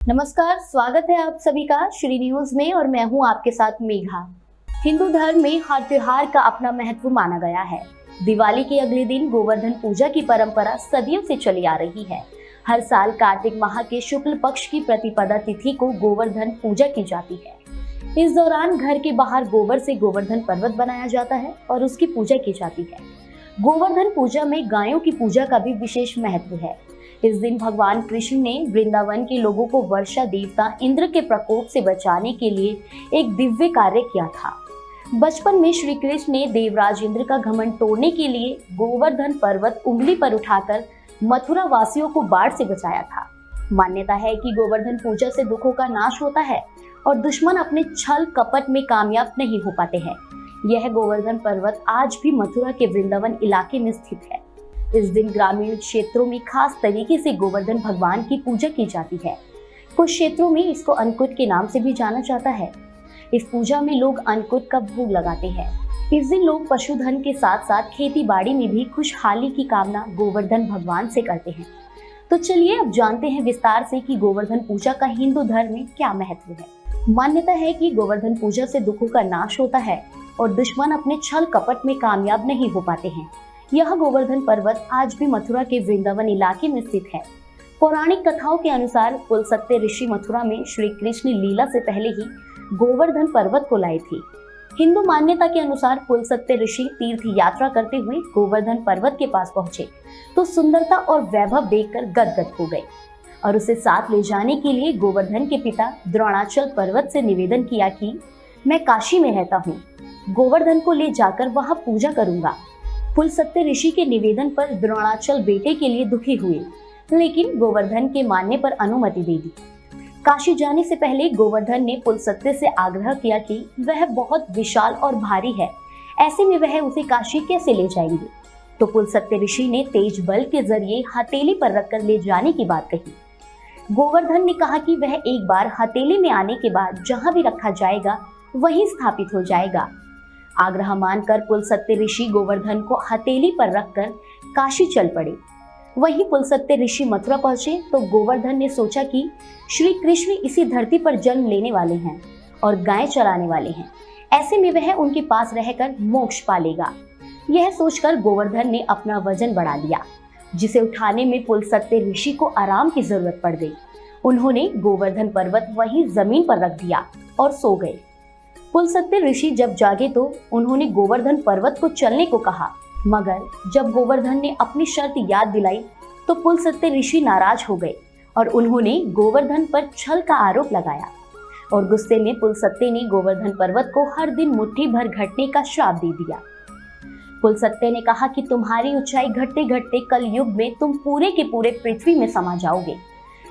नमस्कार, स्वागत है आप सभी का श्री न्यूज में और मैं हूं आपके साथ मेघा। हिंदू धर्म में हर त्योहार का अपना महत्व माना गया है। दिवाली के अगले दिन गोवर्धन पूजा की परंपरा सदियों से चली आ रही है। हर साल कार्तिक माह के शुक्ल पक्ष की प्रतिपदा तिथि को गोवर्धन पूजा की जाती है। इस दौरान घर के बाहर गोबर से गोवर्धन पर्वत बनाया जाता है और उसकी पूजा की जाती है। गोवर्धन पूजा में गायों की पूजा का भी विशेष महत्व है। इस दिन भगवान कृष्ण ने वृंदावन के लोगों को वर्षा देवता इंद्र के प्रकोप से बचाने के लिए एक दिव्य कार्य किया था। बचपन में श्री कृष्ण ने देवराज इंद्र का घमंड तोड़ने के लिए गोवर्धन पर्वत उंगली पर उठाकर मथुरा वासियों को बाढ़ से बचाया था। मान्यता है कि गोवर्धन पूजा से दुखों का नाश होता है और दुश्मन अपने छल कपट में कामयाब नहीं हो पाते हैं। यह गोवर्धन पर्वत आज भी मथुरा के वृंदावन इलाके में स्थित है। इस दिन ग्रामीण क्षेत्रों में खास तरीके से गोवर्धन भगवान की पूजा की जाती है। कुछ क्षेत्रों में इसको अन्नकूट के नाम से भी जाना जाता है। इस पूजा में लोग अन्नकूट का भोग लगाते हैं। इस दिन लोग पशुधन के साथ साथ खेती बाड़ी में भी खुशहाली की कामना गोवर्धन भगवान से करते हैं। तो चलिए अब जानते हैं विस्तार से कि गोवर्धन पूजा का हिंदू धर्म में क्या महत्व है। मान्यता है कि गोवर्धन पूजा से दुखों का नाश होता है और दुश्मन अपने छल कपट में कामयाब नहीं हो पाते हैं। यह गोवर्धन पर्वत आज भी मथुरा के वृंदावन इलाके में स्थित है। पौराणिक कथाओं के अनुसार पुलसत्य ऋषि मथुरा में श्री कृष्ण लीला से पहले ही गोवर्धन पर्वत को लाए थे। हिंदू मान्यता के अनुसार पुलसत्य ऋषि तीर्थ यात्रा करते हुए गोवर्धन पर्वत के पास पहुंचे तो सुंदरता और वैभव देखकर गदगद हो गए और उसे साथ ले जाने के लिए गोवर्धन के पिता द्रोणाचल पर्वत से निवेदन किया कि मैं काशी में रहता हूँ, गोवर्धन को ले जाकर वहां पूजा करूंगा। पुलसत्य ऋषि के निवेदन पर द्रोणाचल बेटे के लिए दुखी हुए, लेकिन गोवर्धन के मानने पर अनुमति दे दी। काशी जाने से पहले गोवर्धन ने पुलसत्य से आग्रह किया कि वह बहुत विशाल और भारी है, ऐसे में वह उसे काशी कैसे ले जाएंगे। तो पुलसत्य ऋषि ने तेज बल के जरिए हथेली पर रखकर ले जाने की बात कही। गोवर्धन ने कहा कि वह एक बार हथेली में आने के बाद जहां भी रखा जाएगा वहीं स्थापित हो जाएगा। आग्रह मानकर पुलसत्य ऋषि गोवर्धन को हथेली पर रखकर काशी चल पड़े। वहीं पुलसत्य ऋषि मथुरा पहुंचे तो गोवर्धन ने सोचा कि श्री कृष्ण इसी धरती पर जन्म लेने वाले हैं और गाय चराने वाले हैं, ऐसे में वह उनके पास रहकर मोक्ष पालेगा। यह सोचकर गोवर्धन ने अपना वजन बढ़ा लिया, जिसे उठाने में पुलसत्य ऋषि को आराम की जरूरत पड़ गई। उन्होंने गोवर्धन पर्वत वहीं जमीन पर रख दिया और सो गए। पुलसत्य ऋषि जब जागे तो उन्होंने गोवर्धन पर्वत को चलने को कहा, मगर जब गोवर्धन ने अपनी शर्त याद दिलाई तो पुलसत्य ऋषि नाराज हो गए और उन्होंने गोवर्धन पर छल का आरोप लगाया और गुस्से में पुलसत्य ने गोवर्धन पर्वत को हर दिन मुट्ठी भर घटने का श्राप दे दिया। पुलसत्य ने कहा कि तुम्हारी ऊंचाई घटते घटते कल युग में तुम पूरे के पूरे पृथ्वी में समा जाओगे।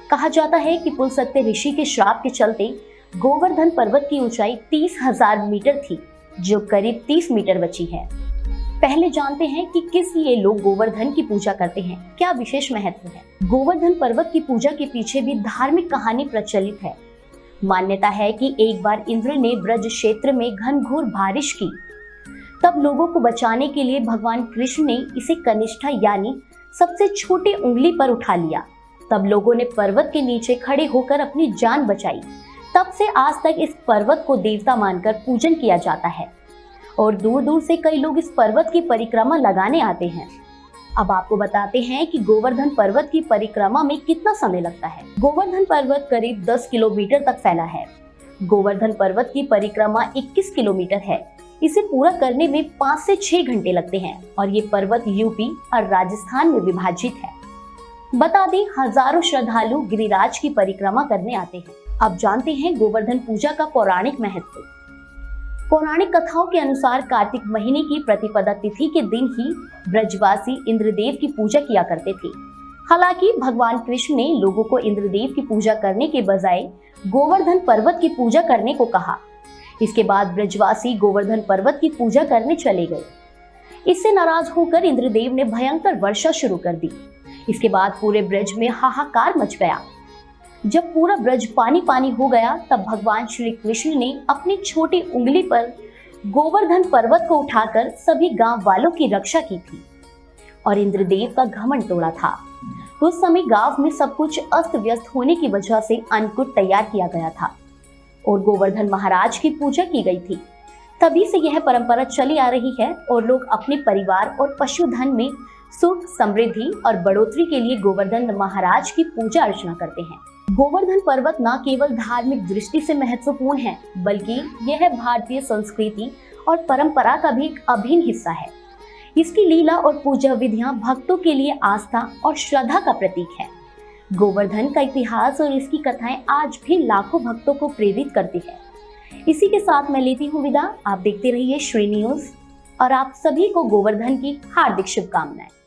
कहा जाता है कि पुलसत्य ऋषि के श्राप के चलते गोवर्धन पर्वत की ऊंचाई 30,000 मीटर थी, जो करीब 30 मीटर बची है। पहले जानते हैं कि किस लिए लोग गोवर्धन की पूजा करते हैं, क्या विशेष महत्व है। गोवर्धन पर्वत की पूजा के पीछे भी धार्मिक कहानी प्रचलित है। मान्यता है कि एक बार इंद्र ने ब्रज क्षेत्र में घनघोर बारिश की, तब लोगों को बचाने के लिए भगवान कृष्ण ने इसे कनिष्ठा यानी सबसे छोटी उंगली पर उठा लिया। तब लोगों ने पर्वत के नीचे खड़े होकर अपनी जान बचाई। तब से आज तक इस पर्वत को देवता मानकर पूजन किया जाता है और दूर दूर से कई लोग इस पर्वत की परिक्रमा लगाने आते हैं। अब आपको बताते हैं कि गोवर्धन पर्वत की परिक्रमा में कितना समय लगता है। गोवर्धन पर्वत करीब 10 किलोमीटर तक फैला है। गोवर्धन पर्वत की परिक्रमा 21 किलोमीटर है। इसे पूरा करने में 5 से 6 घंटे लगते हैं और ये पर्वत यूपी और राजस्थान में विभाजित है। बता दें, हजारों श्रद्धालु गिरिराज की परिक्रमा करने आते हैं। अब जानते हैं गोवर्धन पूजा का पौराणिक महत्व। पौराणिक कथाओं के अनुसार कार्तिक महीने की प्रतिपदा तिथि के दिन ही ब्रजवासी इंद्रदेव की पूजा किया करते थे। हालांकि भगवान कृष्ण ने लोगों को इंद्रदेव की पूजा करने के बजाय गोवर्धन पर्वत की पूजा करने को कहा। इसके बाद ब्रजवासी गोवर्धन पर्वत की पूजा करने चले गए। इससे नाराज होकर इंद्रदेव ने भयंकर वर्षा शुरू कर दी। इसके बाद पूरे ब्रज में हाहाकार मच गया। जब पूरा ब्रज पानी पानी हो गया तब भगवान श्री कृष्ण ने अपनी छोटी उंगली पर गोवर्धन पर्वत को उठाकर सभी गांव वालों की रक्षा की थी और इंद्रदेव का घमंड तोड़ा था। उस समय गांव में सब कुछ अस्त व्यस्त होने की वजह से अन्नकूट तैयार किया गया था और गोवर्धन महाराज की पूजा की गई थी। तभी से यह परंपरा चली आ रही है और लोग अपने परिवार और पशुधन में सुख, समृद्धि और बढ़ोतरी के लिए गोवर्धन महाराज की पूजा अर्चना करते हैं। गोवर्धन पर्वत न केवल धार्मिक दृष्टि से महत्वपूर्ण है, बल्कि यह भारतीय संस्कृति और परंपरा का भी एक अभिन्न हिस्सा है। इसकी लीला और पूजा विधियां भक्तों के लिए आस्था और श्रद्धा का प्रतीक है। गोवर्धन का इतिहास और इसकी कथाएं आज भी लाखों भक्तों को प्रेरित करती है। इसी के साथ मैं लेती हूँ विदा। आप देखते रहिए श्री न्यूज और आप सभी को गोवर्धन की हार्दिक शुभकामनाएं।